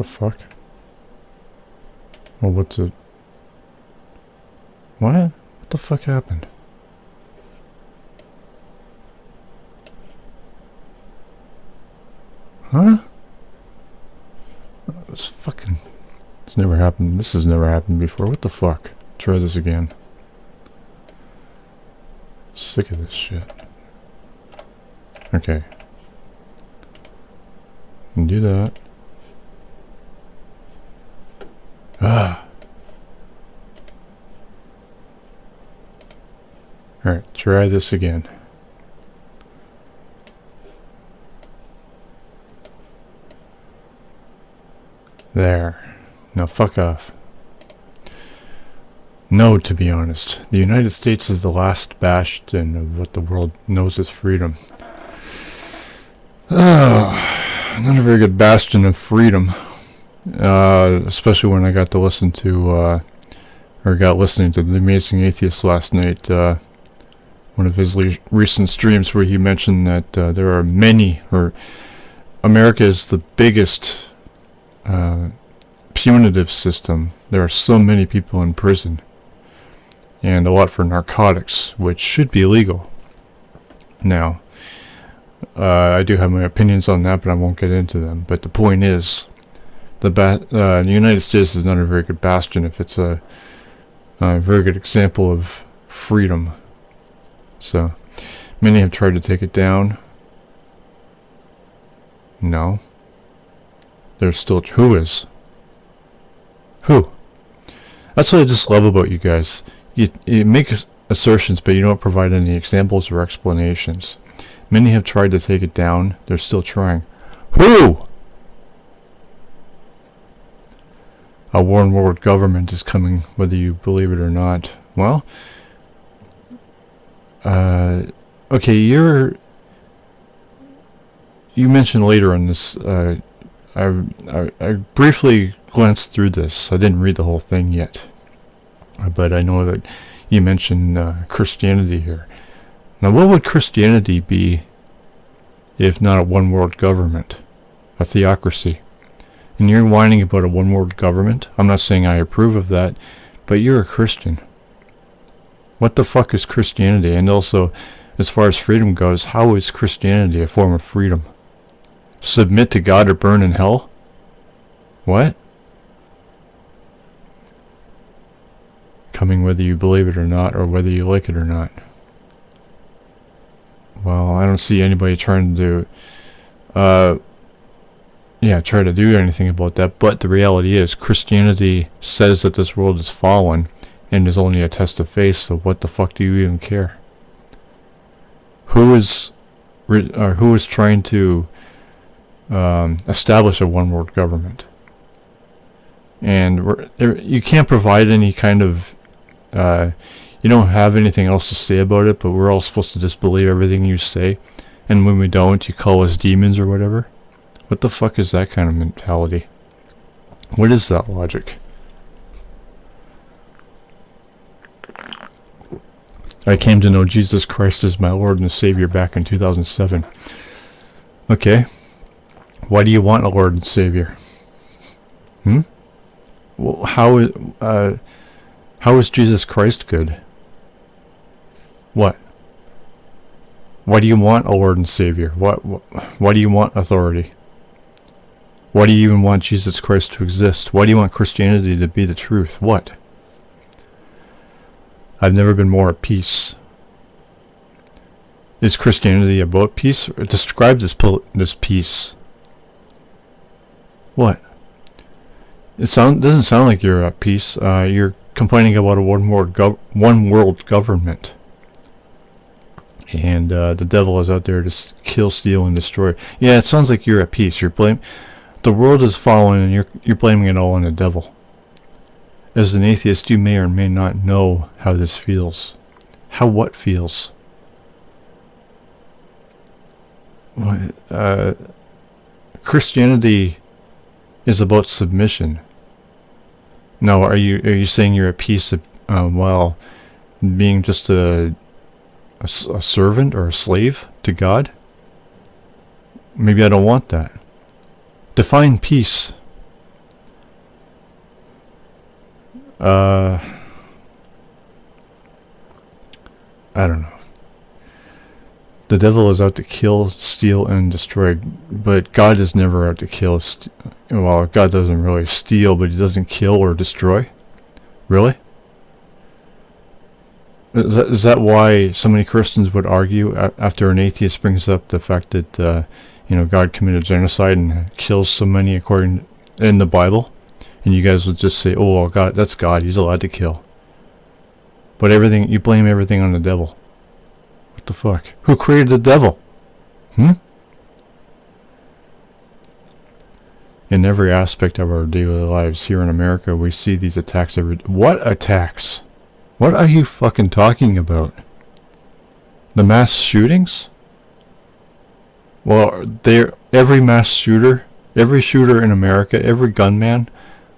fuck? Well, what's it? What? What the fuck happened? Huh? It's fucking... It's never happened. This has never happened before. What the fuck? Try this again. Sick of this shit. Okay. And do that. Ah. Alright, try this again. There. Now fuck off. No, to be honest. The United States is the last bastion of what the world knows as freedom. Not a very good bastion of freedom. Especially when I got to listen to, listening to The Amazing Atheist last night. One of his recent streams where he mentioned that there are many, or America is the biggest punitive system. There are so many people in prison. And a lot for narcotics, which should be illegal. Now, I do have my opinions on that, but I won't get into them. But the point is, the United States is not a very good bastion if it's a very good example of freedom. So, many have tried to take it down. No. There's still... Who is? Who? That's what I just love about you guys. You make assertions, but you don't provide any examples or explanations. Many have tried to take it down. They're still trying. Who? A one world government is coming, whether you believe it or not. Well, okay, you mentioned later in this, I briefly glanced through this. I didn't read the whole thing yet. But I know that you mentioned Christianity here. Now, what would Christianity be if not a one-world government? A theocracy. And you're whining about a one-world government? I'm not saying I approve of that, but you're a Christian. What the fuck is Christianity? And also, as far as freedom goes, how is Christianity a form of freedom? Submit to God or burn in hell? What? Coming whether you believe it or not, or whether you like it or not. Well, I don't see anybody trying to try to do anything about that, but the reality is Christianity says that this world is fallen and is only a test of faith, so what the fuck do you even care? Who is trying to establish a one world government? And you can't provide any kind of you don't have anything else to say about it, but we're all supposed to just believe everything you say, and when we don't, you call us demons or whatever. What the fuck is that kind of mentality? What is that logic? I came to know Jesus Christ as my Lord and Savior back in 2007. Okay. Why do you want a Lord and Savior? Well, how is Jesus Christ good? What? Why do you want a Lord and Savior? Why do you want authority? Why do you even want Jesus Christ to exist? Why do you want Christianity to be the truth? What? I've never been more at peace. Is Christianity about peace? Describe this peace. What? It doesn't sound like you're at peace. You're complaining about a one world government. And the devil is out there to kill, steal, and destroy. Yeah, it sounds like you're at peace. The world is fallen, and you're blaming it all on the devil. As an atheist, you may or may not know how this feels. How what feels? Christianity is about submission. Now, are you saying you're at peace while being just a servant or a slave to God? Maybe I don't want that. Define peace. I don't know. The devil is out to kill, steal, and destroy, but God is never out to kill. Well, God doesn't really steal, but he doesn't kill or destroy. Really? Is that why so many Christians would argue after an atheist brings up the fact that God committed genocide and kills so many according in the Bible, and you guys would just say, "Oh, well, God, that's God. He's allowed to kill." But you blame everything on the devil. What the fuck? Who created the devil? In every aspect of our daily lives here in America, we see these attacks every. What attacks? What are you fucking talking about? The mass shootings? Well, every mass shooter, every shooter in America, every gunman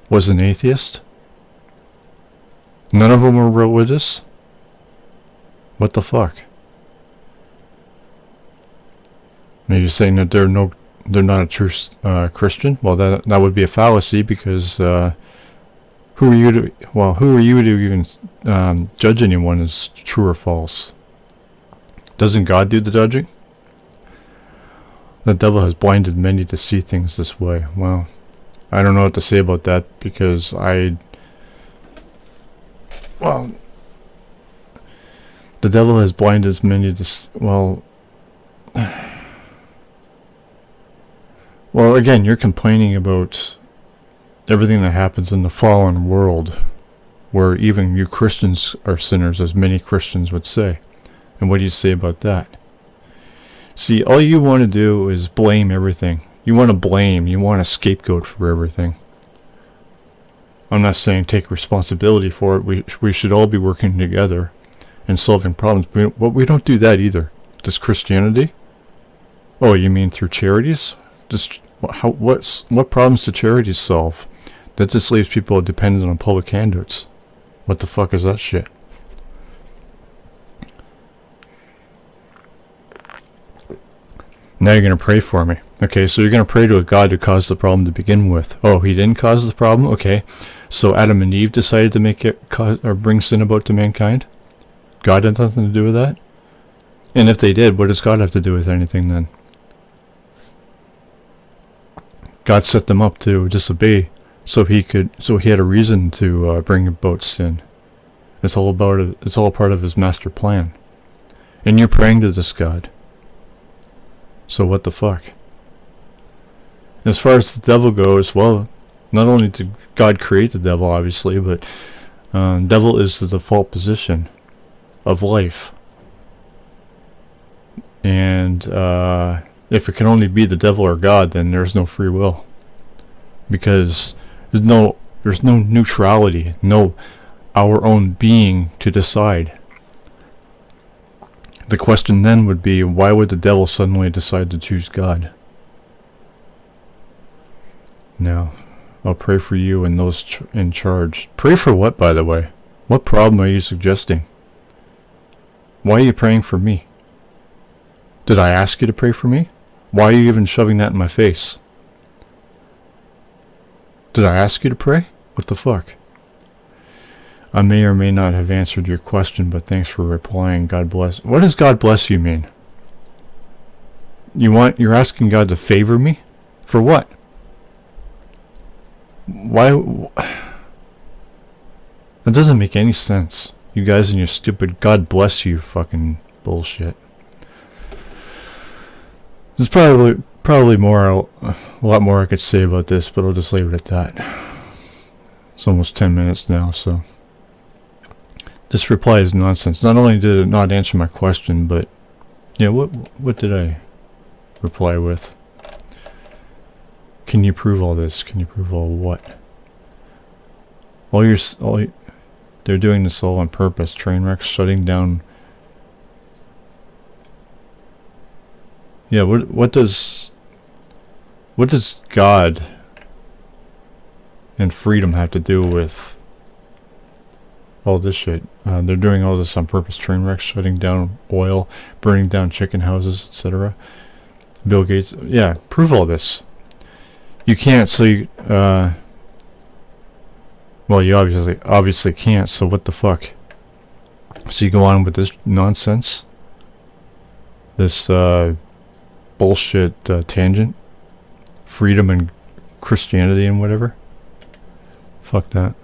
was an atheist. None of them were religious. What the fuck? Now you're saying that they're not a true Christian? Well, that would be a fallacy because who are you to even judge anyone as true or false? Doesn't God do the judging? The devil has blinded many to see things this way. Well, I don't know what to say about that because the devil has blinded many to well, again, you're complaining about everything that happens in the fallen world, where even you Christians are sinners, as many Christians would say. And what do you say about that? See, all you want to do is blame everything. You want a scapegoat for everything. I'm not saying take responsibility for it. We should all be working together and solving problems, but we don't do that either. Does Christianity? Oh, you mean through charities? What problems do charities solve? That just leaves people dependent on public handouts. What the fuck is that shit? Now you're going to pray for me. Okay, so you're going to pray to a God who caused the problem to begin with. Oh, he didn't cause the problem? Okay. So Adam and Eve decided to make it or bring sin about to mankind? God had nothing to do with that? And if they did, what does God have to do with anything then? God set them up to disobey, so he had a reason to bring about sin. It's all part of his master plan. And you're praying to this God. So what the fuck? As far as the devil goes, well, not only did God create the devil, obviously, but devil is the default position of life. And if it can only be the devil or God, then there's no free will. Because there's no neutrality, no our own being to decide. The question then would be, why would the devil suddenly decide to choose God? Now, I'll pray for you and those in charge. Pray for what, by the way? What problem are you suggesting? Why are you praying for me? Did I ask you to pray for me? Why are you even shoving that in my face? Did I ask you to pray? What the fuck? I may or may not have answered your question, but thanks for replying. God bless. What does God bless you mean? You're asking God to favor me? For what? Why? That doesn't make any sense. You guys and your stupid God bless you fucking bullshit. There's probably a lot more I could say about this, but I'll just leave it at that. It's almost 10 minutes now, so. This reply is nonsense. Not only did it not answer my question, but yeah, what did I reply with? Can you prove all this? Can you prove all what? They're doing this all on purpose. Train wrecks, shutting down. Yeah, what does God and freedom have to do with all this shit? They're doing all this on purpose. Train wrecks, shutting down oil, burning down chicken houses, etc. Bill Gates. Yeah, prove all this. You can't. So Well, you obviously can't, so what the fuck? So you go on with this nonsense? This bullshit tangent? Freedom and Christianity and whatever? Fuck that.